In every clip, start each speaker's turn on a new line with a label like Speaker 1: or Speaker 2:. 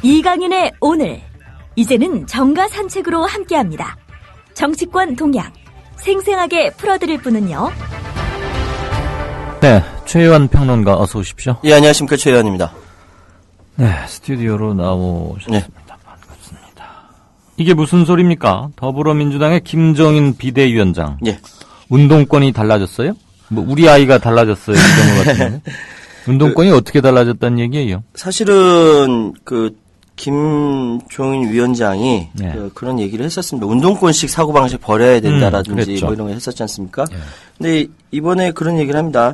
Speaker 1: 이강인의 오늘, 이제는 정가 산책으로 함께합니다. 정치권 동향, 생생하게 풀어드릴 분은요.
Speaker 2: 네, 최혜원 평론가 어서 오십시오.
Speaker 3: 예, 안녕하십니까, 최혜원입니다.
Speaker 2: 네, 스튜디오로 나오셨습니다.
Speaker 3: 네.
Speaker 2: 반갑습니다. 이게 무슨 소리입니까? 더불어민주당의 김종인 비대위원장.
Speaker 3: 예.
Speaker 2: 운동권이 달라졌어요? 뭐 우리 아이가 달라졌어요, 이 경우 같은 거. 운동권이 어떻게 달라졌다는 얘기예요?
Speaker 3: 사실은 김종인 위원장이
Speaker 2: 네.
Speaker 3: 그런 얘기를 했었습니다. 운동권식 사고방식 버려야 된다라든지
Speaker 2: 그랬죠.
Speaker 3: 뭐 이런 거 했었지 않습니까?
Speaker 2: 네.
Speaker 3: 근데 이번에 그런 얘기를 합니다.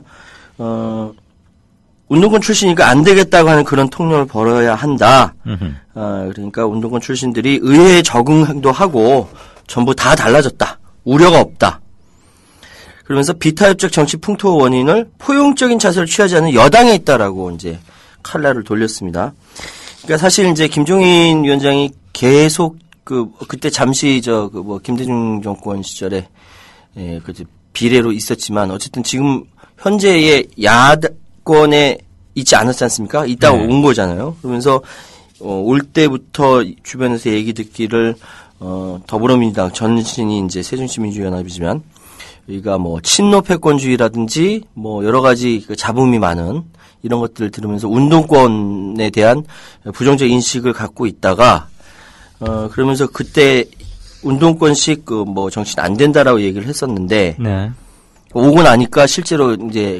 Speaker 3: 운동권 출신이니까 안 되겠다고 하는 그런 통념을 버려야 한다. 그러니까 운동권 출신들이 의회에 적응도 하고 전부 다 달라졌다. 우려가 없다. 그러면서 비타협적 정치 풍토 원인을 포용적인 자세를 취하지 않는 여당에 있다라고 이제 칼날을 돌렸습니다. 그러니까 사실 이제 김종인 위원장이 계속 그때 잠시 김대중 정권 시절에 비례로 있었지만 어쨌든 지금 현재의 야권에 있지 않았지 않습니까? 있다가
Speaker 2: 네.
Speaker 3: 온 거잖아요. 그러면서 올 때부터 주변에서 얘기 듣기를 더불어민주당 전신이 이제 새정치민주연합이지만 여기가 뭐 친노 패권주의라든지 뭐 여러 가지 잡음이 많은 이런 것들을 들으면서 운동권에 대한 부정적 인식을 갖고 있다가 그러면서 그때 운동권식 정치는 안 된다라고 얘기를 했었는데
Speaker 2: 네.
Speaker 3: 오고 나니까 실제로 이제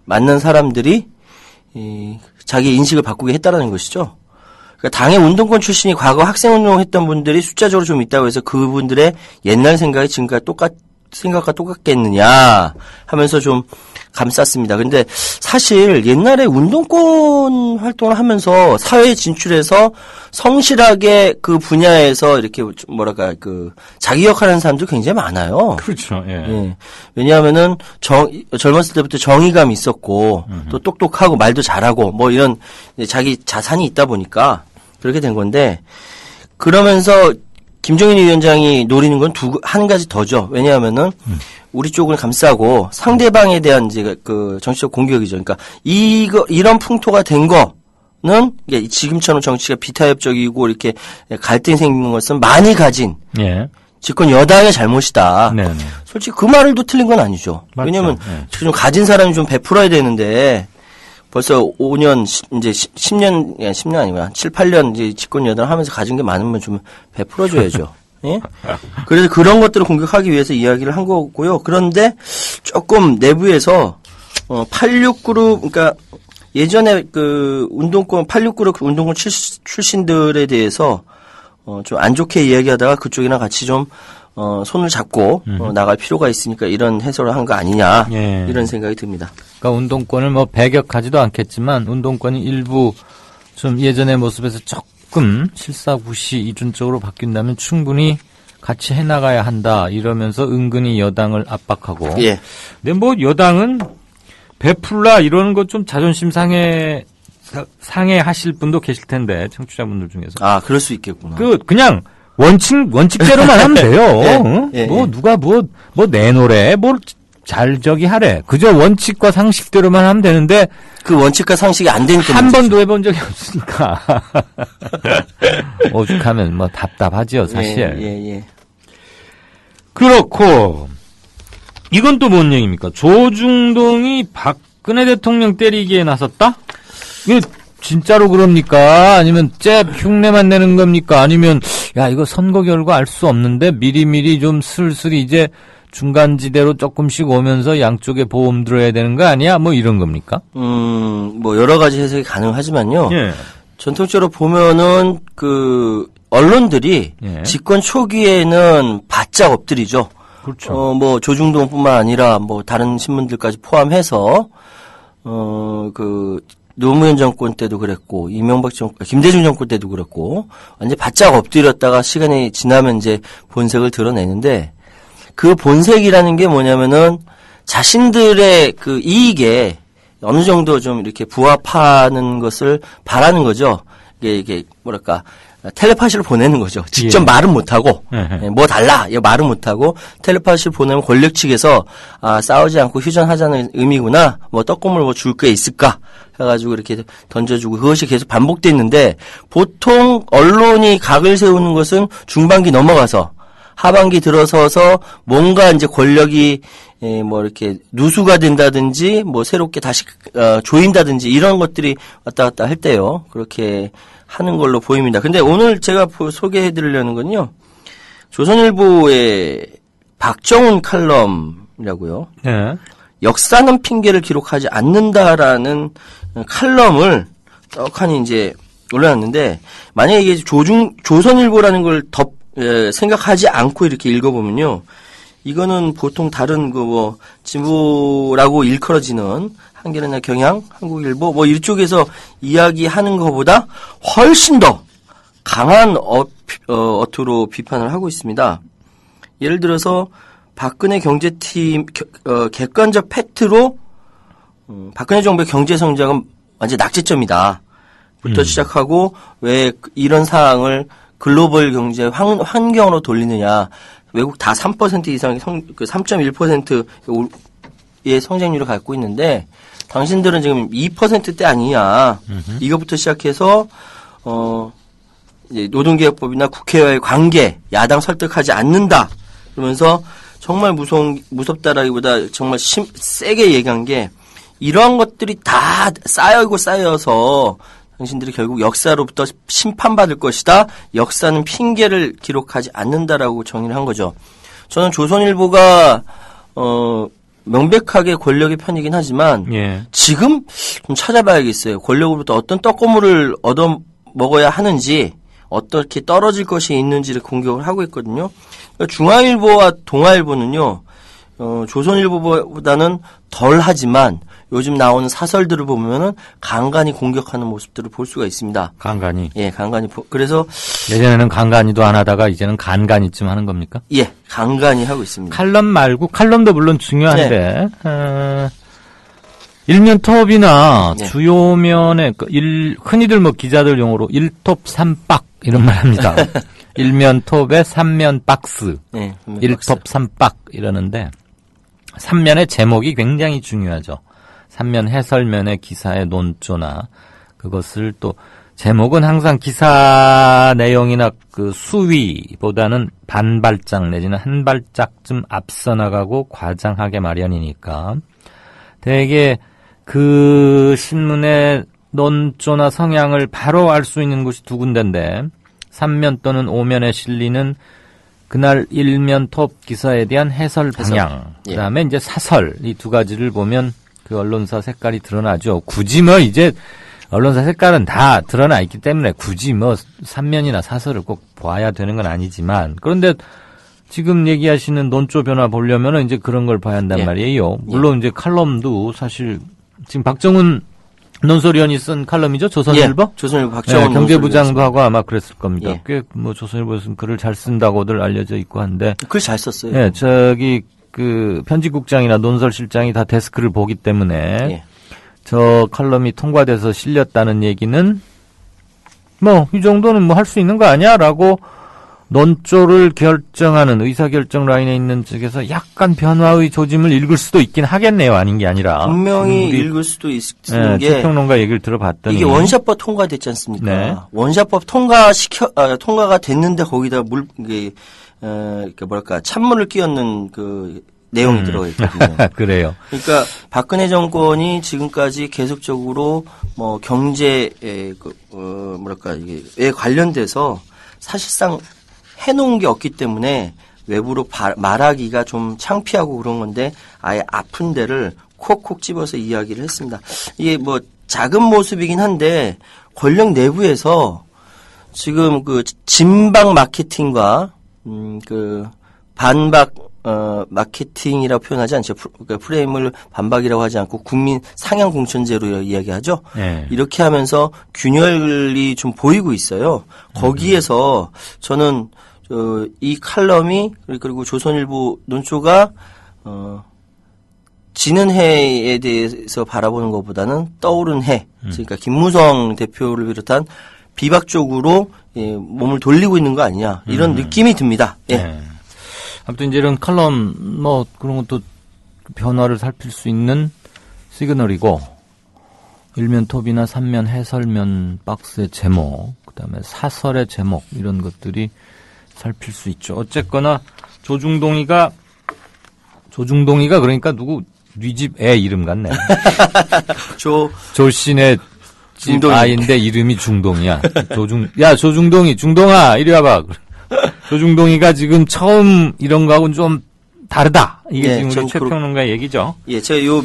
Speaker 3: 맞는 사람들이 자기 인식을 바꾸게 했다라는 것이죠. 그러니까 당의 운동권 출신이 과거 학생운동 했던 분들이 숫자적으로 좀 있다고 해서 그분들의 옛날 생각이 지금까지 생각과 똑같겠느냐 하면서 좀 감쌌습니다. 근데 사실 옛날에 운동권 활동을 하면서 사회에 진출해서 성실하게 그 분야에서 이렇게 자기 역할하는 사람도 굉장히 많아요.
Speaker 2: 그렇죠. 예.
Speaker 3: 예. 왜냐하면은 젊었을 때부터 정의감이 있었고 또 똑똑하고 말도 잘하고 뭐 이런 자기 자산이 있다 보니까 그렇게 된 건데 그러면서 김종인 위원장이 노리는 건 한 가지 더죠. 왜냐하면은 우리 쪽을 감싸고 상대방에 대한 이제 정치적 공격이죠. 그러니까 이런 풍토가 된 거는 지금처럼 정치가 비타협적이고 이렇게 갈등이 생기는 것은 많이 가진
Speaker 2: 예.
Speaker 3: 집권 여당의 잘못이다.
Speaker 2: 네.
Speaker 3: 솔직히 그 말을 또 틀린 건 아니죠.
Speaker 2: 맞죠.
Speaker 3: 왜냐하면
Speaker 2: 네.
Speaker 3: 좀 가진 사람이 좀 베풀어야 되는데 벌써 5년, 이제 10년 아니구나. 7, 8년 이제 집권 여당 하면서 가진 게 많으면 좀 베풀어줘야죠. 예? 그래서 그런 것들을 공격하기 위해서 이야기를 한 거고요. 그런데 조금 내부에서, 86그룹, 그러니까 예전에 운동권, 86그룹 운동권 출신들에 대해서, 좀 안 좋게 이야기하다가 그쪽이랑 같이 좀, 손을 잡고, 나갈 필요가 있으니까 이런 해설을 한 거 아니냐.
Speaker 2: 예.
Speaker 3: 이런 생각이 듭니다.
Speaker 2: 그러니까 운동권을 뭐 배격하지도 않겠지만 운동권이 일부 좀 예전의 모습에서 조금 실사구시 이준적으로 바뀐다면 충분히 같이 해나가야 한다 이러면서 은근히 여당을 압박하고.
Speaker 3: 예.
Speaker 2: 근데 뭐 여당은 베풀라 이러는 것 좀 자존심 상해하실 분도 계실 텐데 청취자분들 중에서.
Speaker 3: 아, 그럴 수 있겠구나.
Speaker 2: 그냥 원칙대로만 하면 돼요.
Speaker 3: 예,
Speaker 2: 응?
Speaker 3: 예,
Speaker 2: 뭐
Speaker 3: 예.
Speaker 2: 누가 뭐 내노래 잘 하래. 그저 원칙과 상식대로만 하면 되는데
Speaker 3: 그 원칙과 상식이 안 되니까
Speaker 2: 한
Speaker 3: 문제죠.
Speaker 2: 번도 해본 적이 없으니까 오죽하면 뭐 답답하지요 사실.
Speaker 3: 예.
Speaker 2: 그렇고 이건 또 뭔 얘기입니까? 조중동이 박근혜 대통령 때리기에 나섰다? 이거 진짜로 그럽니까? 아니면 잽 흉내만 내는 겁니까? 아니면 야 이거 선거 결과 알 수 없는데 미리미리 좀 슬슬 이제 중간지대로 조금씩 오면서 양쪽에 보험 들어야 되는 거 아니야? 뭐 이런 겁니까?
Speaker 3: 뭐 여러 가지 해석이 가능하지만요.
Speaker 2: 예.
Speaker 3: 전통적으로 보면은 언론들이
Speaker 2: 예.
Speaker 3: 집권 초기에는 바짝 엎드리죠.
Speaker 2: 그렇죠.
Speaker 3: 뭐 조중동뿐만 아니라 뭐 다른 신문들까지 포함해서 노무현 정권 때도 그랬고 김대중 정권 때도 그랬고 완전 바짝 엎드렸다가 시간이 지나면 이제 본색을 드러내는데 그 본색이라는 게 뭐냐면은 자신들의 이익에 어느 정도 좀 이렇게 부합하는 것을 바라는 거죠. 이게 텔레파시를 보내는 거죠. 직접
Speaker 2: 예.
Speaker 3: 말은 못하고,
Speaker 2: 예.
Speaker 3: 뭐 달라! 이거 말은 못하고, 텔레파시를 보내면 권력 측에서, 싸우지 않고 휴전하자는 의미구나, 뭐 떡고물 뭐 줄 게 있을까? 해가지고 이렇게 던져주고, 그것이 계속 반복됐는데, 보통 언론이 각을 세우는 것은 중반기 넘어가서, 하반기 들어서서 뭔가 이제 권력이 뭐 이렇게 누수가 된다든지 뭐 새롭게 다시 조인다든지 이런 것들이 왔다 갔다 할 때요. 그렇게 하는 걸로 보입니다. 근데 오늘 제가 소개해 드리려는 건요. 조선일보의 박정훈 칼럼이라고요.
Speaker 2: 예.
Speaker 3: 역사는 핑계를 기록하지 않는다라는 칼럼을 떡하니 이제 올려놨는데 만약에 이게 조선일보라는 걸 생각하지 않고 이렇게 읽어보면요. 이거는 보통 다른 뭐 진보라고 일컬어지는 한겨레나 경향, 한국일보 뭐 이쪽에서 이야기하는 것보다 훨씬 더 강한 어투로 비판을 하고 있습니다. 예를 들어서 박근혜 경제팀 객관적 팩트로 박근혜 정부의 경제 성장은 완전 낙제점이다. 부터 시작하고 왜 이런 상황을 글로벌 경제 환경으로 돌리느냐. 외국 다 3% 이상의 3.1%의 성장률을 갖고 있는데 당신들은 지금 2%대 아니냐. 이거부터 시작해서 이제 노동개혁법이나 국회와의 관계, 야당 설득하지 않는다. 그러면서 정말 무섭다라기보다 정말 세게 얘기한 게 이러한 것들이 다 쌓여서 당신들이 결국 역사로부터 심판받을 것이다. 역사는 핑계를 기록하지 않는다라고 정의를 한 거죠. 저는 조선일보가 명백하게 권력의 편이긴 하지만
Speaker 2: 예.
Speaker 3: 지금 좀 찾아봐야겠어요. 권력으로부터 어떤 떡고물을 얻어 먹어야 하는지 어떻게 떨어질 것이 있는지를 공격을 하고 있거든요. 중앙일보와 동아일보는요. 조선일보보다는 덜 하지만 요즘 나오는 사설들을 보면은 간간히 공격하는 모습들을 볼 수가 있습니다.
Speaker 2: 간간히.
Speaker 3: 예, 간간히. 그래서
Speaker 2: 예전에는 간간히도 안 하다가 이제는 간간히쯤 하는 겁니까?
Speaker 3: 예, 간간히 하고 있습니다.
Speaker 2: 칼럼 말고 칼럼도 물론 중요한데 일면 톱이나
Speaker 3: 네.
Speaker 2: 주요면에 흔히들 뭐 기자들 용어로 1톱 3박 이런 말 합니다. 일면 톱에 3면 박스.
Speaker 3: 네,
Speaker 2: 1톱 3박 이러는데 3면의 제목이 굉장히 중요하죠. 3면 해설면의 기사의 논조나 그것을 또 제목은 항상 기사 내용이나 그 수위보다는 반발짝 내지는 한 발짝쯤 앞서 나가고 과장하게 마련이니까 대개 그 신문의 논조나 성향을 바로 알 수 있는 곳이 두 군데인데 3면 또는 5면에 실리는 그날 일면 톱 기사에 대한 해설 방향,
Speaker 3: 예.
Speaker 2: 그다음에 이제 사설 이 두 가지를 보면 그 언론사 색깔이 드러나죠. 굳이 뭐 이제 언론사 색깔은 다 드러나 있기 때문에 굳이 뭐 3면이나 사설을 꼭 봐야 되는 건 아니지만 그런데 지금 얘기하시는 논조 변화 보려면은 이제 그런 걸 봐야 한단
Speaker 3: 예.
Speaker 2: 말이에요. 물론 이제 칼럼도 사실 지금 박정훈 논설위원이 쓴 칼럼이죠. 조선일보?
Speaker 3: 예, 조선일보 박정훈
Speaker 2: 네, 경제부장도 하고 아마 그랬을 겁니다.
Speaker 3: 예.
Speaker 2: 꽤 뭐 조선일보에서는 글을 잘 쓴다고들 알려져 있고 한데.
Speaker 3: 글 잘 썼어요.
Speaker 2: 예, 저기 그 편집국장이나 논설실장이 다 데스크를 보기 때문에
Speaker 3: 예.
Speaker 2: 저 칼럼이 통과돼서 실렸다는 얘기는 뭐 이 정도는 뭐 할 수 있는 거 아니야라고 논조를 결정하는 의사결정 라인에 있는 측에서 약간 변화의 조짐을 읽을 수도 있긴 하겠네요. 아닌 게 아니라.
Speaker 3: 분명히 읽을 수도 있는 게
Speaker 2: 최평론가 얘기를 들어봤더니
Speaker 3: 이게 원샷법 통과됐지 않습니까?
Speaker 2: 네.
Speaker 3: 원샷법 통과가 됐는데 거기다 이렇게 뭐랄까 찬물을 끼얹는 그 내용이 들어가 있거든요.
Speaker 2: 그래요.
Speaker 3: 그러니까 박근혜 정권이 지금까지 계속적으로 뭐 경제에 뭐랄까 이게 관련돼서 사실상 해놓은 게 없기 때문에 외부로 말하기가 좀 창피하고 그런 건데 아예 아픈 데를 콕콕 집어서 이야기를 했습니다. 이게 뭐 작은 모습이긴 한데 권력 내부에서 지금 그 진박 마케팅과 그 반박 마케팅이라고 표현하지 않죠. 그러니까 프레임을 반박이라고 하지 않고 국민 상향 공천제로 이야기하죠.
Speaker 2: 네.
Speaker 3: 이렇게 하면서 균열이 좀 보이고 있어요. 거기에서 저는 이 칼럼이 그리고 조선일보 논조가 지는 해에 대해서 바라보는 것보다는 떠오른 해, 그러니까 김무성 대표를 비롯한 비박 쪽으로 예, 몸을 돌리고 있는 거 아니냐 이런 느낌이 듭니다. 예.
Speaker 2: 네. 아무튼 이제 이런 칼럼 뭐 그런 것도 변화를 살필 수 있는 시그널이고 일면 톱이나 3면 해설면 박스의 제목, 그다음에 사설의 제목 이런 것들이 살필 수 있죠. 어쨌거나 조중동이가 그러니까 누구 네 집 애 이름 같네. 조씨네 집
Speaker 3: 중동이.
Speaker 2: 아이인데 이름이 중동이야. 조중동이 중동아 이리 와봐. 조중동이가 지금 처음 이런 거하고는 좀 다르다. 이게
Speaker 3: 예,
Speaker 2: 지금
Speaker 3: 좀
Speaker 2: 우리 최평론가의 얘기죠.
Speaker 3: 예, 제가 요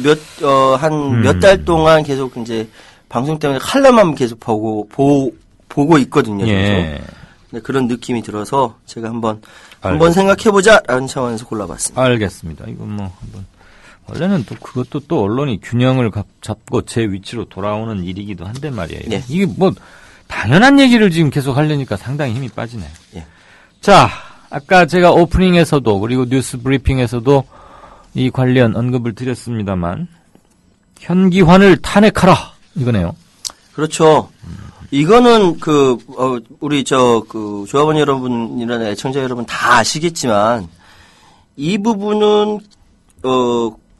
Speaker 3: 한 몇 달 동안 계속 이제 방송 때문에 칼럼만 계속 보고 있거든요.
Speaker 2: 예.
Speaker 3: 네, 그런 느낌이 들어서 제가 한번 생각해보자라는 차원에서 골라봤습니다.
Speaker 2: 알겠습니다. 이거 뭐 한번 원래는 또 그것도 또 언론이 균형을 잡고 제 위치로 돌아오는 일이기도 한데 말이에요.
Speaker 3: 예.
Speaker 2: 이게 뭐 당연한 얘기를 지금 계속 하려니까 상당히 힘이 빠지네.
Speaker 3: 예.
Speaker 2: 자, 아까 제가 오프닝에서도 그리고 뉴스 브리핑에서도 이 관련 언급을 드렸습니다만 현기환을 탄핵하라 이거네요.
Speaker 3: 그렇죠. 이거는 우리 조합원 여러분이나 애청자 여러분 다 아시겠지만 이 부분은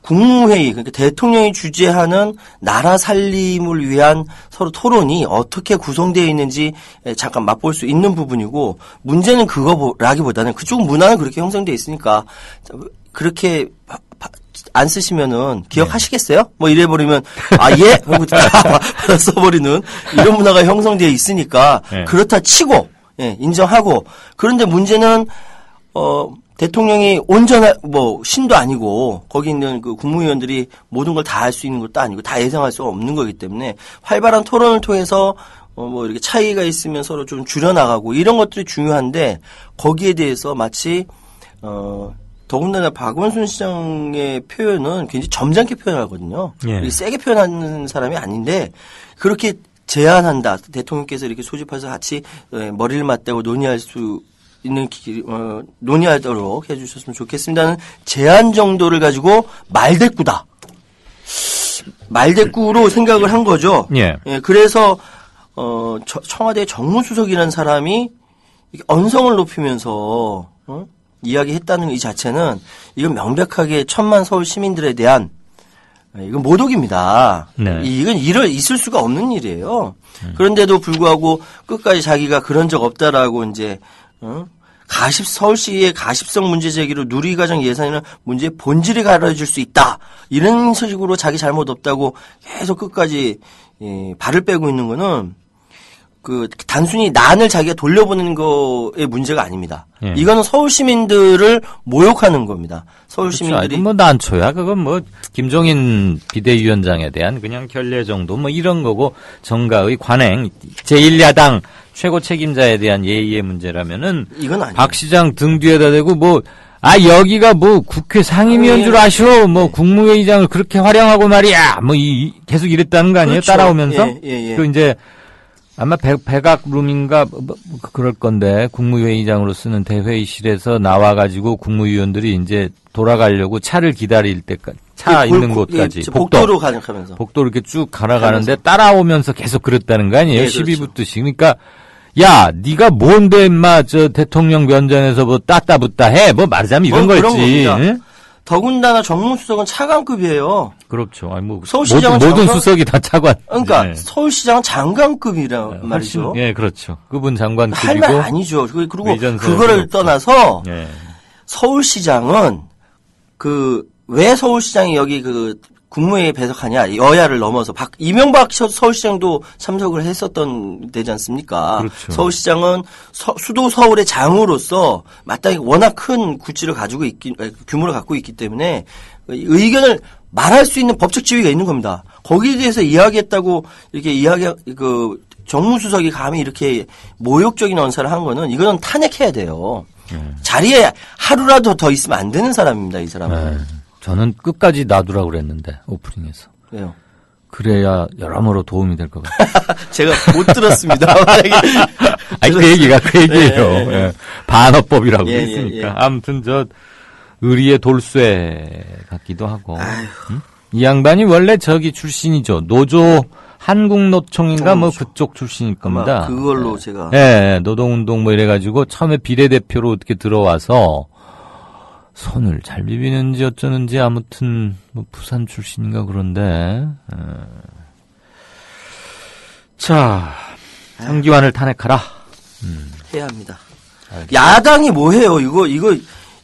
Speaker 3: 국무회의, 그러니까 대통령이 주재하는 나라 살림을 위한 서로 토론이 어떻게 구성되어 있는지 잠깐 맛볼 수 있는 부분이고, 문제는 그거라기보다는 그쪽 문화는 그렇게 형성되어 있으니까, 그렇게 안 쓰시면은 기억하시겠어요? 뭐 이래버리면, 예? 하고 다 써버리는 이런 문화가 형성되어 있으니까,
Speaker 2: 네.
Speaker 3: 그렇다 치고, 예, 인정하고, 그런데 문제는, 대통령이 신도 아니고, 거기 있는 그 국무위원들이 모든 걸 다 할 수 있는 것도 아니고, 다 예상할 수 없는 거기 때문에, 활발한 토론을 통해서, 이렇게 차이가 있으면 서로 좀 줄여나가고, 이런 것들이 중요한데, 거기에 대해서 마치, 더군다나 박원순 시장의 표현은 굉장히 점잖게 표현하거든요.
Speaker 2: 예.
Speaker 3: 세게 표현하는 사람이 아닌데, 그렇게 제안한다. 대통령께서 이렇게 소집해서 같이 머리를 맞대고 논의할 수 있는 논의하도록 해주셨으면 좋겠습니다는 제안 정도를 가지고 말대꾸다. 말대꾸로 생각을 한 거죠.
Speaker 2: 예.
Speaker 3: 예, 그래서 청와대 정무수석이라는 사람이 언성을 높이면서 이야기했다는 이 자체는 이건 명백하게 천만 서울 시민들에 대한 이건 모독입니다.
Speaker 2: 네.
Speaker 3: 이건 있을 수가 없는 일이에요. 그런데도 불구하고 끝까지 자기가 그런 적 없다라고 이제 서울시의 가십성 문제 제기로 누리과정 예산이나 문제의 본질을 가려줄 수 있다. 이런 식으로 자기 잘못 없다고 계속 끝까지 발을 빼고 있는 거는 단순히 난을 자기가 돌려보는 거의 문제가 아닙니다.
Speaker 2: 예.
Speaker 3: 이거는 서울 시민들을 모욕하는 겁니다. 서울 시민들이.
Speaker 2: 그렇죠. 뭐 난초야. 그건 뭐 김종인 비대위원장에 대한 그냥 결례 정도 뭐 이런 거고 정가의 관행 제1야당 최고 책임자에 대한 예의의 문제라면은
Speaker 3: 이건 아니에요.
Speaker 2: 박 시장 등 뒤에다 대고 여기가 국회 상임위원 줄 아시오. 국무회의장을 그렇게 활용하고 말이야. 계속 이랬다는 거 아니에요?
Speaker 3: 그렇죠.
Speaker 2: 따라오면서.
Speaker 3: 예.
Speaker 2: 그 이제 아마 백악룸인가 그럴 건데 국무회의장으로 쓰는 대회의실에서 나와가지고 국무위원들이 이제 돌아가려고 차를 기다릴 때까지 차 있는 곳까지
Speaker 3: 복도로 가면서
Speaker 2: 복도 이렇게 쭉 갈아가는데 따라오면서 계속 그랬다는 거 아니에요?
Speaker 3: 네,
Speaker 2: 시비
Speaker 3: 그렇죠.
Speaker 2: 붙듯이. 그러니까 야 네가 뭔데 인마 대통령 면전에서 따따 붙다 해 말하자면 이런 거였지. 응?
Speaker 3: 더군다나 정무수석은 차관급이에요.
Speaker 2: 그렇죠.
Speaker 3: 서울시장은
Speaker 2: 모든 수석이 다 차관.
Speaker 3: 그러니까
Speaker 2: 네.
Speaker 3: 서울시장은 장관급이란 말이죠.
Speaker 2: 예, 그렇죠. 그분 장관급이고.
Speaker 3: 할 말 아니죠. 그리고
Speaker 2: 의전서
Speaker 3: 그거를 떠나서
Speaker 2: 예.
Speaker 3: 서울시장은 왜 서울시장이 여기 국무회의에 배석하냐, 여야를 넘어서 이명박 서울시장도 참석을 했었던 데지 않습니까?
Speaker 2: 그렇죠.
Speaker 3: 서울시장은 수도 서울의 장으로서 마땅히 워낙 큰 구치를 규모를 갖고 있기 때문에 의견을 말할 수 있는 법적 지위가 있는 겁니다. 거기에 대해서 이야기했다고 이렇게 정무수석이 감히 이렇게 모욕적인 언사를 한 거는 이거는 탄핵해야 돼요. 자리에 하루라도 더 있으면 안 되는 사람입니다, 이 사람은.
Speaker 2: 네. 저는 끝까지 놔두라고 그랬는데 오프닝에서.
Speaker 3: 왜요?
Speaker 2: 그래야 여러모로 도움이 될 것 같아요.
Speaker 3: 제가 못 들었습니다.
Speaker 2: 그 얘기예요.
Speaker 3: 네.
Speaker 2: 예. 반어법이라고
Speaker 3: 예,
Speaker 2: 있으니까.
Speaker 3: 예.
Speaker 2: 아무튼 의리의 돌쇠 같기도 하고. 응? 이 양반이 원래 저기 출신이죠. 노조 한국노총인가 뭐
Speaker 3: 노총.
Speaker 2: 그쪽 출신일
Speaker 3: 아마
Speaker 2: 겁니다.
Speaker 3: 그걸로 제가
Speaker 2: 예, 노동운동 뭐 이래가지고 처음에 비례대표로 어떻게 들어와서 손을 잘 비비는지 어쩌는지 아무튼 뭐 부산 출신인가 그런데. 자, 상기환을 탄핵하라.
Speaker 3: 해야 합니다. 야당이 뭐 해요? 이거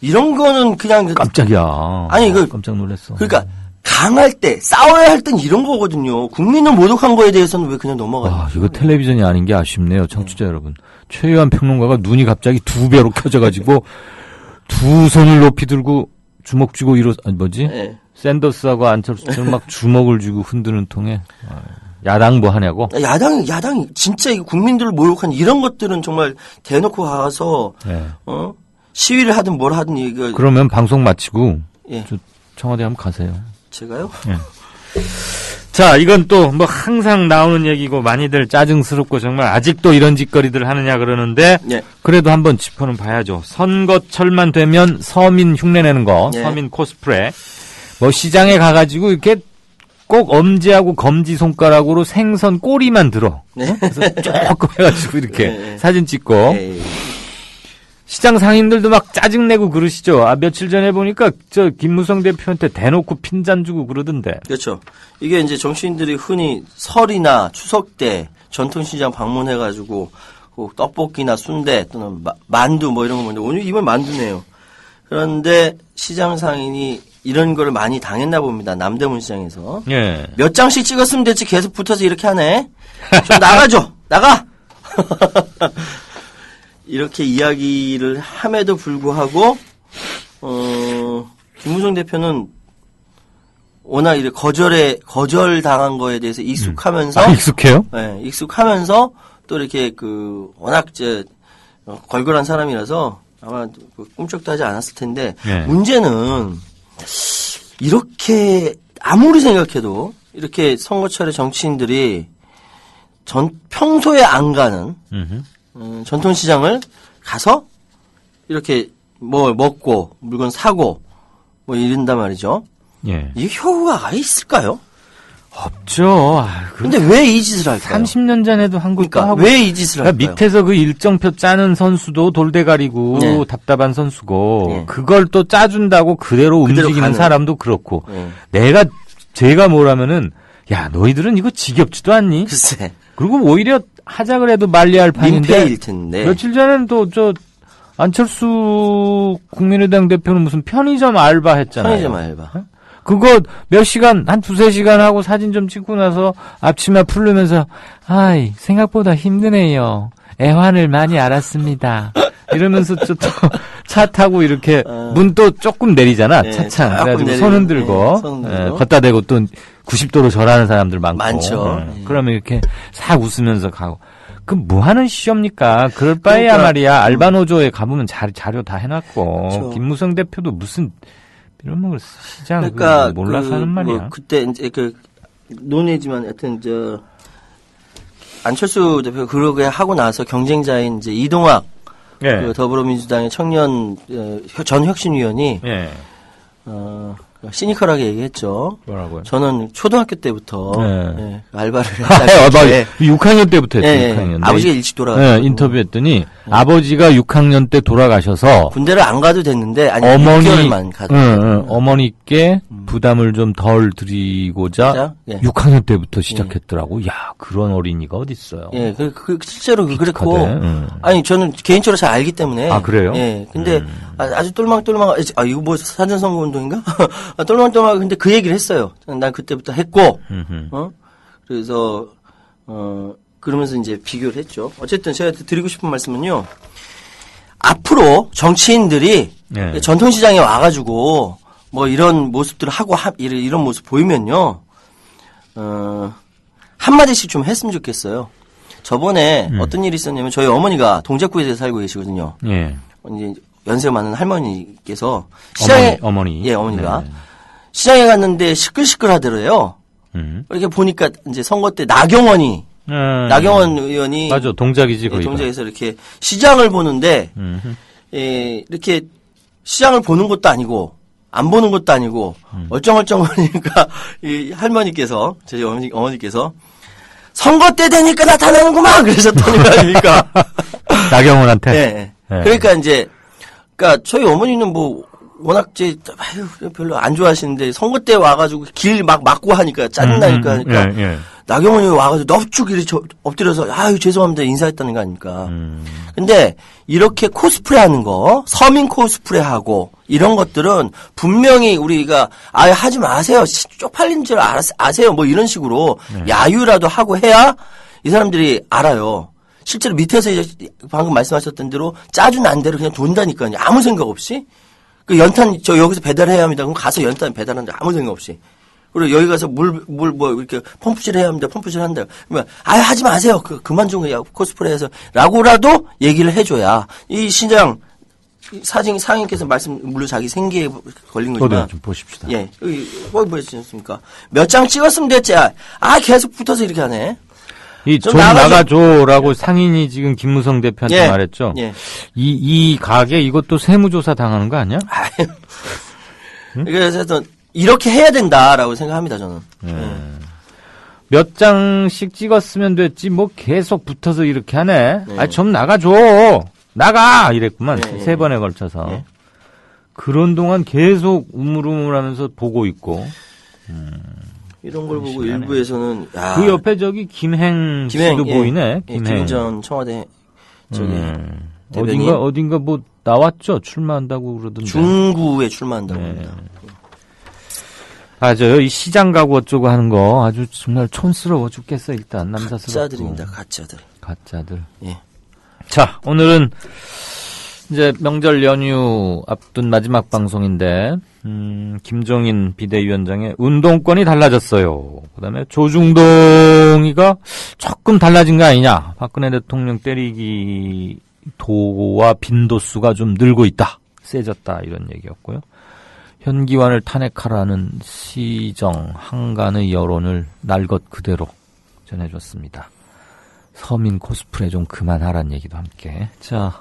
Speaker 3: 이런 거는 그냥
Speaker 2: 깜짝이야.
Speaker 3: 아니, 이거
Speaker 2: 깜짝 놀랐어.
Speaker 3: 그러니까 강할 때 싸워야 할 땐 이런 거거든요. 국민을 모독한 거에 대해서는 왜 그냥 넘어가요?
Speaker 2: 아, 이거 텔레비전이 아닌 게 아쉽네요, 청취자 여러분. 최유한 평론가가 눈이 갑자기 2배로 켜져가지고 두 손을 높이 들고 주먹 쥐고
Speaker 3: 네.
Speaker 2: 샌더스하고 안철수처럼 막 주먹을 쥐고 흔드는 통에 야당 뭐 하냐고?
Speaker 3: 야당이 진짜 이거 국민들을 모욕한 이런 것들은 정말 대놓고 가서
Speaker 2: 네.
Speaker 3: 시위를 하든 뭘 하든 이거
Speaker 2: 그러면 방송 마치고
Speaker 3: 예.
Speaker 2: 저 청와대 한번 가세요.
Speaker 3: 제가요?
Speaker 2: 자, 이건 또 뭐 항상 나오는 얘기고 많이들 짜증스럽고 정말 아직도 이런 짓거리들 하느냐 그러는데
Speaker 3: 예.
Speaker 2: 그래도 한번 짚어는 봐야죠. 선거철만 되면 서민 흉내내는 거,
Speaker 3: 예.
Speaker 2: 서민 코스프레. 뭐 시장에 가가지고 이렇게 꼭 엄지하고 검지 손가락으로 생선 꼬리만 들어.
Speaker 3: 네.
Speaker 2: 그래서 조금 해가지고 이렇게
Speaker 3: 예.
Speaker 2: 사진 찍고.
Speaker 3: 예.
Speaker 2: 시장 상인들도 막 짜증내고 그러시죠. 아, 며칠 전에 보니까 저 김무성 대표한테 대놓고 핀잔 주고 그러던데.
Speaker 3: 그렇죠. 이게 이제 정치인들이 흔히 설이나 추석 때 전통시장 방문해가지고 떡볶이나 순대 또는 만두 뭐 이런 거 먹는데 오늘 이번 만두네요. 그런데 시장 상인이 이런 거를 많이 당했나 봅니다. 남대문 시장에서.
Speaker 2: 예.
Speaker 3: 몇 장씩 찍었으면 됐지 계속 붙어서 이렇게 하네. 좀 나가줘. 나가. 이렇게 이야기를 함에도 불구하고 김무성 대표는 워낙 이렇게 거절당한 거에 대해서 익숙하면서
Speaker 2: 아, 익숙해요?
Speaker 3: 네, 익숙하면서 또 이렇게 워낙 걸걸한 사람이라서 아마 꿈쩍도 하지 않았을 텐데
Speaker 2: 예.
Speaker 3: 문제는 이렇게 아무리 생각해도 이렇게 선거철에 정치인들이 평소에 안 가는 전통시장을 가서 이렇게 뭐 먹고 물건 사고 뭐 이런단 말이죠.
Speaker 2: 예.
Speaker 3: 이게 효과가 아예 있을까요?
Speaker 2: 없죠. 아,
Speaker 3: 근데 왜 이 짓을 할까요?
Speaker 2: 30년 전에도 한국
Speaker 3: 그러니까
Speaker 2: 하고.
Speaker 3: 왜 이 짓을 할까요?
Speaker 2: 밑에서 그 일정표 짜는 선수도 돌대가리고
Speaker 3: 네.
Speaker 2: 답답한 선수고
Speaker 3: 네.
Speaker 2: 그걸 또 짜준다고 그대로 움직이는
Speaker 3: 가는.
Speaker 2: 사람도 그렇고
Speaker 3: 네.
Speaker 2: 제가 뭐라면 야 너희들은 이거 지겹지도 않니?
Speaker 3: 글쎄.
Speaker 2: 그리고 오히려 하자 그래도 말리할 판인데
Speaker 3: 민폐일 텐데.
Speaker 2: 며칠 전에는 또 안철수 국민의당 대표는 무슨 편의점 알바 했잖아요.
Speaker 3: 편의점 알바.
Speaker 2: 그거 몇 시간, 한 2-3시간 하고 사진 좀 찍고 나서 앞치마 풀르면서, 아이, 생각보다 힘드네요. 애환을 많이 알았습니다. 이러면서 또 차 타고 이렇게 문 또 조금 내리잖아,
Speaker 3: 네,
Speaker 2: 차창.
Speaker 3: 조금
Speaker 2: 그래가지고
Speaker 3: 내리고,
Speaker 2: 손 흔들고,
Speaker 3: 네, 손 흔들고.
Speaker 2: 걷다 대고 또 90도로 절하는 사람들 많고.
Speaker 3: 많죠.
Speaker 2: 그러면 이렇게 싹 웃으면서 가고. 그 뭐 하는 시험입니까? 그럴 바에야
Speaker 3: 그러니까,
Speaker 2: 말이야. 알바노조에 가보면 자료 다 해놨고.
Speaker 3: 그렇죠.
Speaker 2: 김무성 대표도 무슨 빌어먹을 시장
Speaker 3: 그러니까
Speaker 2: 몰라서 하는 말이야.
Speaker 3: 그때 이제 논의지만 하여튼 안철수 대표가 그러게 하고 나서 경쟁자인 이제 이동학
Speaker 2: 예.
Speaker 3: 더불어민주당의 청년 전 혁신위원이
Speaker 2: 예.
Speaker 3: 시니컬하게 얘기했죠.
Speaker 2: 뭐라고요?
Speaker 3: 저는 초등학교 때부터
Speaker 2: 네.
Speaker 3: 알바를
Speaker 2: 아,
Speaker 3: 했다.
Speaker 2: 6학년 때부터 했죠.
Speaker 3: 예,
Speaker 2: 6학년.
Speaker 3: 아버지가 일찍 돌아가셨고
Speaker 2: 인터뷰했더니 아버지가 6학년 때 돌아가셔서
Speaker 3: 군대를 안 가도 됐는데 아니
Speaker 2: 어머니
Speaker 3: 6개월만 가도
Speaker 2: 어머니께 부담을 좀 덜 드리고자
Speaker 3: 예.
Speaker 2: 6학년 때부터 시작했더라고. 야, 그런 어린이가 어디 있어요?
Speaker 3: 예, 실제로 그랬고
Speaker 2: 기특하대.
Speaker 3: 아니 저는 개인적으로 잘 알기 때문에
Speaker 2: 아, 그래요?
Speaker 3: 예, 근데 아주 똘망똘망 이거 뭐 사전선거 운동인가? 똘망똘망 근데 그 얘기를 했어요. 난 그때부터 했고 그래서 그러면서 이제 비교를 했죠. 어쨌든 제가 드리고 싶은 말씀은요. 앞으로 정치인들이
Speaker 2: 예.
Speaker 3: 전통시장에 와가지고 뭐 이런 모습들을 하고 이런 모습 보이면요. 한마디씩 좀 했으면 좋겠어요. 저번에 어떤 일이 있었냐면 저희 어머니가 동작구에서 살고 계시거든요.
Speaker 2: 예.
Speaker 3: 이제 연세가 많은 할머니께서 시장에
Speaker 2: 어머니.
Speaker 3: 예, 어머니가
Speaker 2: 네.
Speaker 3: 시장에 갔는데 시끌시끌 하더래요. 이렇게 보니까 이제 선거 때 나경원 의원이
Speaker 2: 맞아, 동작이지 거기가.
Speaker 3: 동작에서 이렇게 시장을 보는데 이렇게 시장을 보는 것도 아니고 안 보는 것도 아니고 얼쩡얼쩡하니까 이 할머니께서 저희 어머니께서 선거 때 되니까 나타나는구만 그러셨다는 거 아닙니까?
Speaker 2: 나경원한테.
Speaker 3: 네.
Speaker 2: 네.
Speaker 3: 그러니까 이제 그러니까 저희 어머니는 뭐 워낙 별로 안 좋아하시는데 선거 때 와가지고 길 막 막고 하니까 짜증나니까 하니까
Speaker 2: 예.
Speaker 3: 나경원이 와가지고 넙죽 이렇게 엎드려서 아유 죄송합니다 인사했다는 거 아닙니까? 근데 이렇게 코스프레 하는 거 서민 코스프레 하고 이런 것들은 분명히 우리가 아유 하지 마세요 쪽팔린 줄 아세요 뭐 이런 식으로 야유라도 하고 해야 이 사람들이 알아요. 실제로 밑에서 이제 방금 말씀하셨던 대로 짜준 안 대로 그냥 돈다니까요. 아무 생각 없이. 그 연탄 저 여기서 배달해야 합니다. 그럼 가서 연탄 배달하는데 아무 생각 없이. 그리고 여기 가서 물 뭐 이렇게 펌프질 해야 합니다. 펌프질 한다. 그러면 하지 마세요. 그만 좀 코스프레해서 라고라도 얘기를 해줘야 이 시장 상인께서 물론 자기 생계에 걸린 거지만
Speaker 2: 좀 보십시다.
Speaker 3: 예, 여기 보시셨습니까? 몇 장 찍었으면 됐지. 계속 붙어서 이렇게 하네.
Speaker 2: 좀 나가줘라고 상인이 지금 김무성 대표한테 말했죠.
Speaker 3: 예.
Speaker 2: 이 가게 이것도 세무조사 당하는 거 아니야?
Speaker 3: 그래서 이렇게 해야 된다라고 생각합니다, 저는.
Speaker 2: 몇 장씩 찍었으면 됐지 뭐 계속 붙어서 이렇게 하네. 좀 나가줘. 나가 이랬구만. 세 번에 걸쳐서. 그런 동안 계속 우물우물하면서 보고 있고.
Speaker 3: 이런 걸 보고 일부에서는
Speaker 2: 그 옆에 저기 김행 씨도 보이네.
Speaker 3: 김행 전 청와대 대변인.
Speaker 2: 어딘가 뭐 나왔죠. 출마한다고 그러던데.
Speaker 3: 중구에 출마한다고 합니다.
Speaker 2: 맞아요. 이 시장 가고 어쩌고 하는 거 아주 정말 촌스러워 죽겠어. 일단 남사스럽고.
Speaker 3: 가짜들입니다. 가짜들.
Speaker 2: 예. 자, 오늘은 이제 명절 연휴 앞둔 마지막 방송인데 김종인 비대위원장의 운동권이 달라졌어요. 그다음에 조중동이가 조금 달라진 거 아니냐. 박근혜 대통령 때리기 도와 빈도수가 좀 늘고 있다. 세졌다. 이런 얘기였고요. 현기환을 탄핵하라는 시정 한간의 여론을 날 것 그대로 전해줬습니다. 서민 코스프레 좀 그만하라는 얘기도 함께. 자,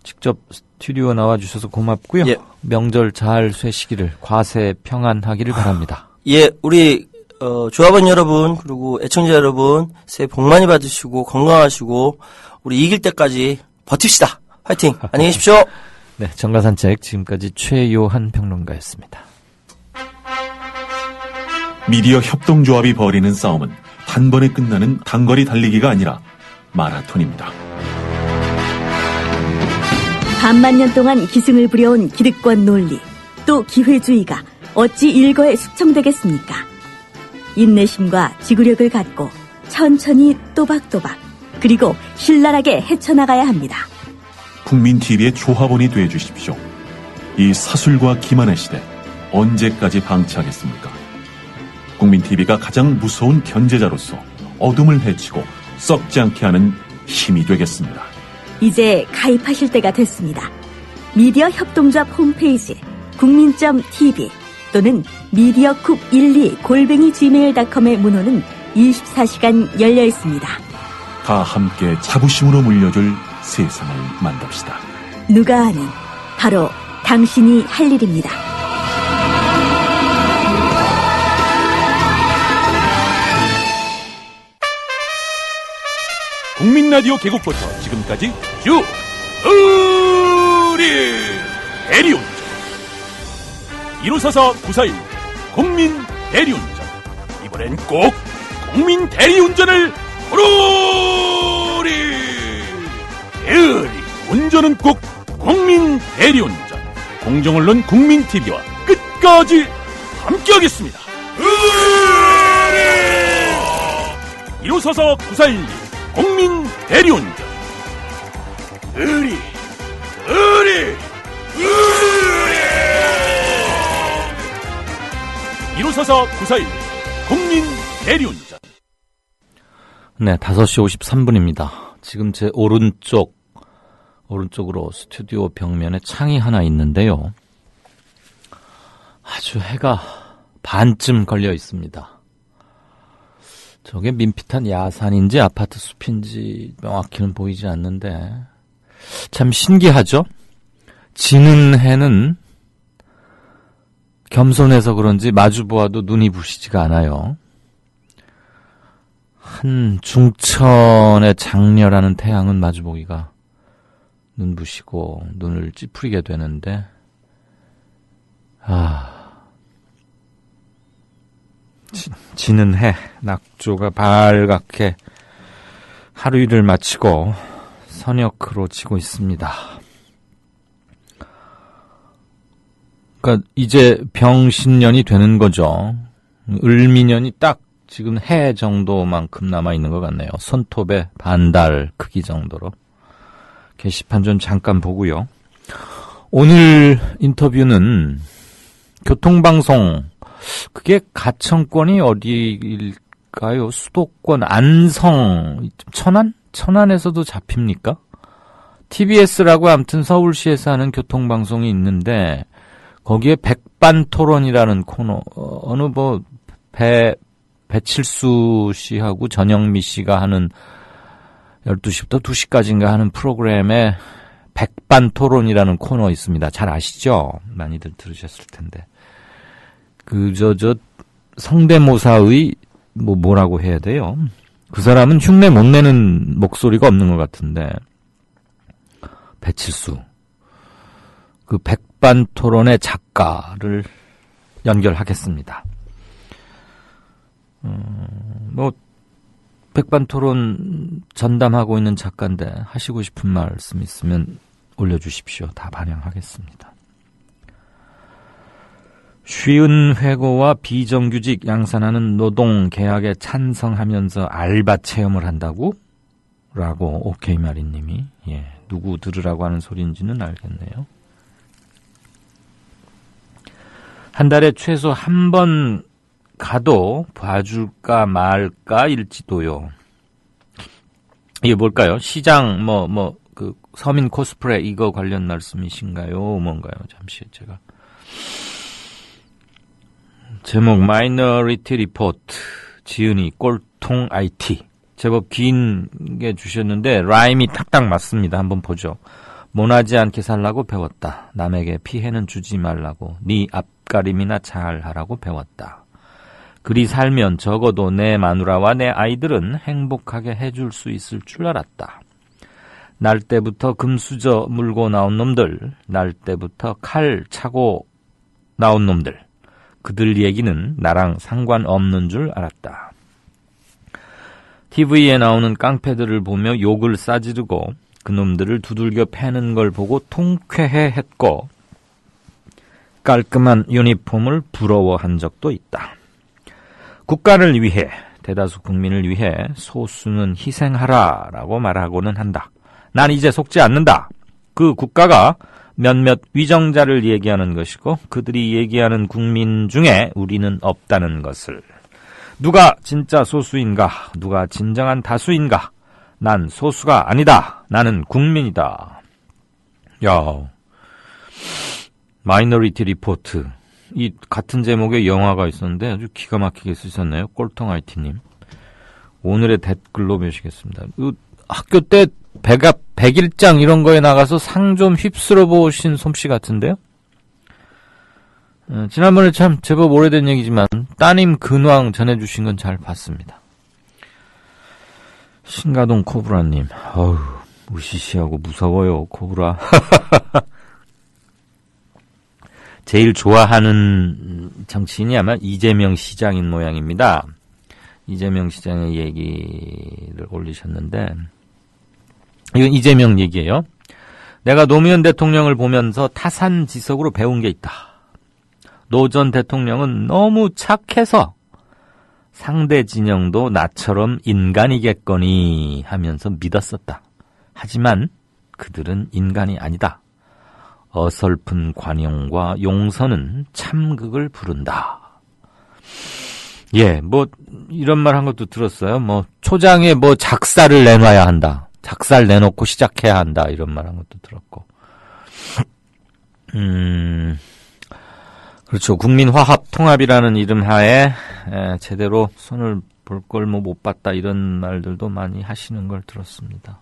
Speaker 2: 직접 스튜디오 나와주셔서 고맙고요.
Speaker 3: 예.
Speaker 2: 명절 잘 쇠시기를 과세 평안하기를 바랍니다.
Speaker 3: 예, 우리 조합원 여러분 그리고 애청자 여러분 새해 복 많이 받으시고 건강하시고 우리 이길 때까지 버팁시다. 화이팅. 안녕히 계십시오.
Speaker 2: 네, 정가산책 지금까지 최요한 평론가였습니다.
Speaker 4: 미디어 협동조합이 벌이는 싸움은 단번에 끝나는 단거리 달리기가 아니라 마라톤입니다.
Speaker 1: 반만 년 동안 기승을 부려온 기득권 논리, 또 기회주의가 어찌 일거에 숙청되겠습니까? 인내심과 지구력을 갖고 천천히 또박또박 그리고 신랄하게 헤쳐나가야 합니다.
Speaker 4: 국민TV의 조합원이 되어주십시오. 이 사술과 기만의 시대 언제까지 방치하겠습니까? 국민TV가 가장 무서운 견제자로서 어둠을 헤치고 썩지 않게 하는 힘이 되겠습니다.
Speaker 1: 이제 가입하실 때가 됐습니다. 미디어 협동조합 홈페이지 국민.tv 또는 mediacoup12@gmail.com의 문호는 24시간 열려 있습니다.
Speaker 4: 다 함께 자부심으로 물려줄 세상을 만듭시다.
Speaker 1: 누가 아는 바로 당신이 할 일입니다.
Speaker 5: 국민라디오 개국부터 지금까지 쭉 우리 대리운전 1호사사 941 국민 대리운전 이번엔 꼭 국민 대리운전을 부르리 대리 운전은 꼭 국민 대리운전 공정언론 국민TV와 끝까지 함께하겠습니다. 1호사사 941 국민 대리운전 의리 1호사사 941 국민 대리운전.
Speaker 2: 네, 5시 53분입니다. 지금 제 오른쪽으로 스튜디오 벽면에 창이 하나 있는데요. 아주 해가 반쯤 걸려 있습니다. 저게 민피탄 야산인지 아파트 숲인지 명확히는 보이지 않는데 참 신기하죠? 지는 해는 겸손해서 그런지 마주보아도 눈이 부시지가 않아요. 한 중천의 장렬하는 태양은 마주보기가 눈부시고 눈을 찌푸리게 되는데, 지는 해, 낙조가 발갛게 하루 일을 마치고 선역으로 지고 있습니다. 그러니까 이제 병신년이 되는 거죠. 을미년이 딱 지금 해 정도만큼 남아있는 것 같네요. 손톱의 반달 크기 정도로. 게시판 좀 잠깐 보고요. 오늘 인터뷰는 교통방송, 그게 가천권이 어디일까요? 수도권 안성, 천안? 천안에서도 잡힙니까? TBS라고 아무튼 서울시에서 하는 교통방송이 있는데 거기에 백반토론이라는 코너, 어느 배칠수 씨하고 전영미 씨가 하는 12시부터 2시까지인가 하는 프로그램에 백반토론이라는 코너 있습니다. 잘 아시죠? 많이들 들으셨을 텐데. 성대모사의, 뭐라고 해야 돼요? 그 사람은 흉내 못 내는 목소리가 없는 것 같은데. 배칠수. 그 백반토론의 작가를 연결하겠습니다. 백반토론 전담하고 있는 작가인데 하시고 싶은 말씀 있으면 올려주십시오. 다 반영하겠습니다. 쉬운 회고와 비정규직 양산하는 노동 계약에 찬성하면서 알바 체험을 한다고? 라고 오케이마리님이, 누구 들으라고 하는 소리인지는 알겠네요. 한 달에 최소 한 번 가도 봐줄까 말까 일지도요. 이게 뭘까요? 시장 그 서민 코스프레 이거 관련 말씀이신가요? 뭔가요? 잠시 제가 제목 마이너리티 리포트 지은이 꼴통 IT 제법 긴 게 주셨는데 라임이 딱딱 맞습니다. 한번 보죠. 모나지 않게 살라고 배웠다. 남에게 피해는 주지 말라고. 네 앞가림이나 잘하라고 배웠다. 그리 살면 적어도 내 마누라와 내 아이들은 행복하게 해줄 수 있을 줄 알았다. 날 때부터 금수저 물고 나온 놈들, 날 때부터 칼 차고 나온 놈들, 그들 얘기는 나랑 상관없는 줄 알았다. TV에 나오는 깡패들을 보며 욕을 싸지르고 그놈들을 두들겨 패는 걸 보고 통쾌해했고 깔끔한 유니폼을 부러워한 적도 있다. 국가를 위해, 대다수 국민을 위해 소수는 희생하라라고 말하고는 한다. 난 이제 속지 않는다. 그 국가가 몇몇 위정자를 얘기하는 것이고 그들이 얘기하는 국민 중에 우리는 없다는 것을. 누가 진짜 소수인가? 누가 진정한 다수인가? 난 소수가 아니다. 나는 국민이다. 야, 마이너리티 리포트. 이 같은 제목의 영화가 있었는데 아주 기가 막히게 쓰셨네요. 꼴통 IT님. 오늘의 댓글로 모시겠습니다. 학교 때 백일장 이런 거에 나가서 상 좀 휩쓸어 보신 솜씨 같은데요. 지난번에 참 제법 오래된 얘기지만 따님 근황 전해주신 건 잘 봤습니다. 신가동 코브라님. 어휴, 무시시하고 무서워요 코브라. 제일 좋아하는 정치인이 아마 이재명 시장인 모양입니다. 이재명 시장의 얘기를 올리셨는데 이건 이재명 얘기예요. 내가 노무현 대통령을 보면서 타산지석으로 배운 게 있다. 노 전 대통령은 너무 착해서 상대 진영도 나처럼 인간이겠거니 하면서 믿었었다. 하지만 그들은 인간이 아니다. 어설픈 관용과 용서는 참극을 부른다. 이런 말 한 것도 들었어요. 초장에 작살을 내놔야 한다. 작살 내놓고 시작해야 한다. 이런 말 한 것도 들었고. 그렇죠. 국민화합, 통합이라는 이름 하에 제대로 손을 볼 걸 못 봤다. 이런 말들도 많이 하시는 걸 들었습니다.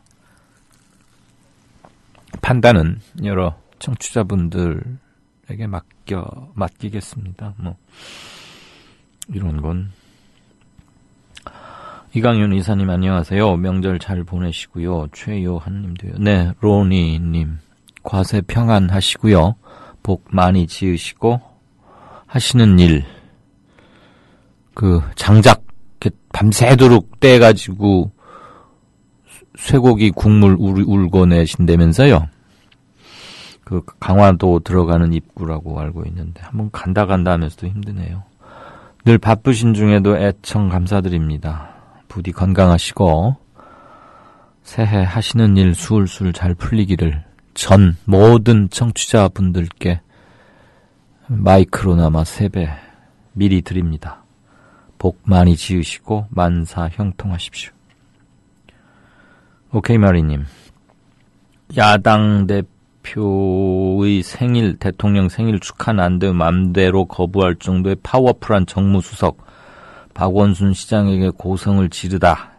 Speaker 2: 판단은 여러 청취자분들에게 맡기겠습니다. 이런 건. 이강윤 이사님 안녕하세요. 명절 잘 보내시고요. 최요한님도요. 네, 로니님 과세 평안하시고요. 복 많이 지으시고 하시는 일 장작 밤새도록 떼가지고 쇠고기 국물 울고 내신다면서요. 강화도 들어가는 입구라고 알고 있는데 한번 간다 하면서도 힘드네요. 늘 바쁘신 중에도 애청 감사드립니다. 부디 건강하시고 새해 하시는 일 술술 잘 풀리기를 전 모든 청취자분들께 마이크로나마 3배 미리 드립니다. 복 많이 지으시고 만사 형통하십시오. 오케이 마리님, 야당 대표의 대통령 생일 축하난데 맘대로 거부할 정도의 파워풀한 정무수석 박원순 시장에게 고성을 지르다.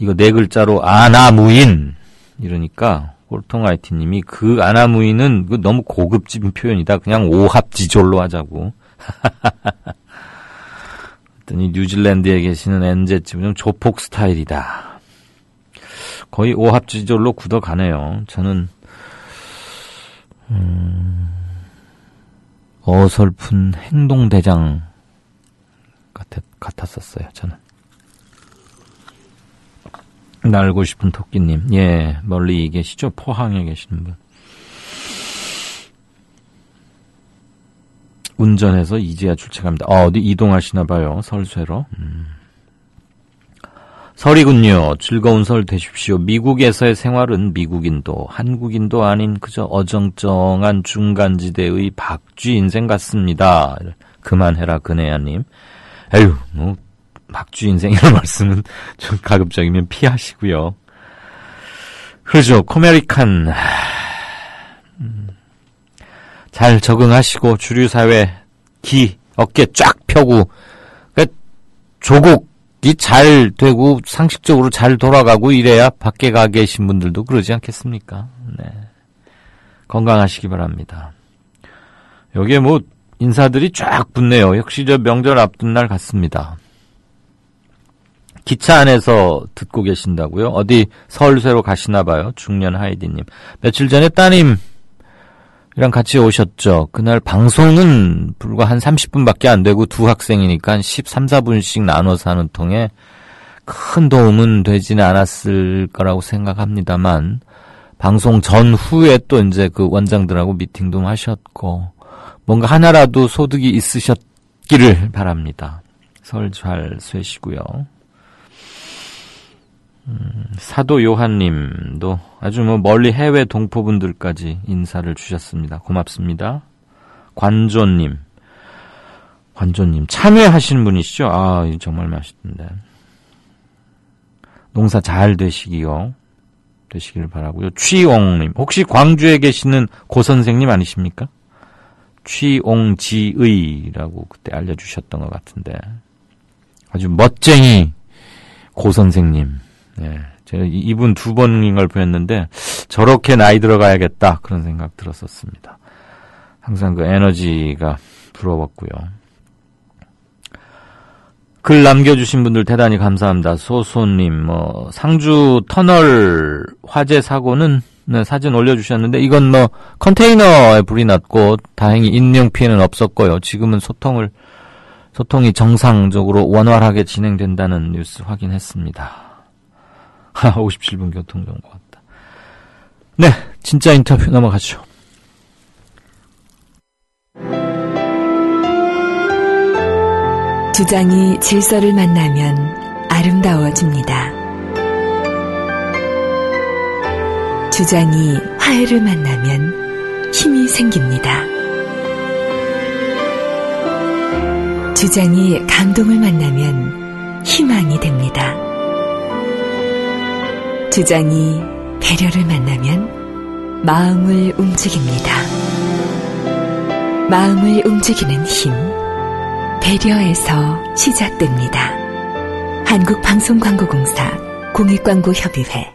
Speaker 2: 이거 4글자로 아나무인 이러니까 꼴통아이티님이 아나무인은 너무 고급진 표현이다. 그냥 오합지졸로 하자고. 그랬더니 뉴질랜드에 계시는 엔제집은 조폭 스타일이다. 거의 오합지졸로 굳어가네요. 저는 어설픈 행동대장 같았었어요. 저는. 날고 싶은 토끼님, 예, 멀리 계시죠? 포항에 계시는 분. 운전해서 이제야 출첵합니다. 어디 이동하시나 봐요. 설쇠로. 설이군요. 즐거운 설 되십시오. 미국에서의 생활은 미국인도 한국인도 아닌 그저 어정쩡한 중간지대의 박쥐 인생 같습니다. 그만해라 그네야님. 에휴, 박쥐 인생 이런 말씀은 좀 가급적이면 피하시고요. 그러죠. 코메리칸 잘 적응하시고 주류사회 어깨 쫙 펴고 조국이 잘 되고 상식적으로 잘 돌아가고 이래야 밖에 가 계신 분들도 그러지 않겠습니까? 네. 건강하시기 바랍니다. 여기에 인사들이 쫙 붙네요. 역시 저 명절 앞둔 날 같습니다. 기차 안에서 듣고 계신다고요? 어디 서울새로 가시나 봐요. 중년 하이디님. 며칠 전에 따님이랑 같이 오셨죠. 그날 방송은 불과 한 30분밖에 안 되고 두 학생이니까 한 13, 14분씩 나눠서 하는 통에 큰 도움은 되지는 않았을 거라고 생각합니다만 방송 전후에 또 이제 원장들하고 미팅도 하셨고 뭔가 하나라도 소득이 있으셨기를 바랍니다. 설 잘 쇠시고요. 사도 요한님도 아주 멀리 해외 동포분들까지 인사를 주셨습니다. 고맙습니다. 관조님 참여하시는 분이시죠? 아, 이거 정말 맛있던데. 농사 잘 되시길 바라고요. 취옹님, 혹시 광주에 계시는 고 선생님 아니십니까? 취옹지의라고 그때 알려주셨던 것 같은데 아주 멋쟁이 고 선생님. 네, 제가 이분 2번인 걸 보였는데 저렇게 나이 들어가야겠다 그런 생각 들었었습니다. 항상 에너지가 부러웠고요. 글 남겨주신 분들 대단히 감사합니다. 소소님, 상주 터널 화재 사고는 사진 올려주셨는데 이건 컨테이너에 불이 났고 다행히 인명 피해는 없었고요. 지금은 소통이 정상적으로 원활하게 진행된다는 뉴스 확인했습니다. 57분 교통정보 같다. 네, 진짜 인터뷰 넘어가죠.
Speaker 6: 주장이 질서를 만나면 아름다워집니다. 주장이 화해를 만나면 힘이 생깁니다. 주장이 감동을 만나면 희망이 됩니다. 주장이 배려를 만나면 마음을 움직입니다. 마음을 움직이는 힘, 배려에서 시작됩니다. 한국방송광고공사 공익광고협의회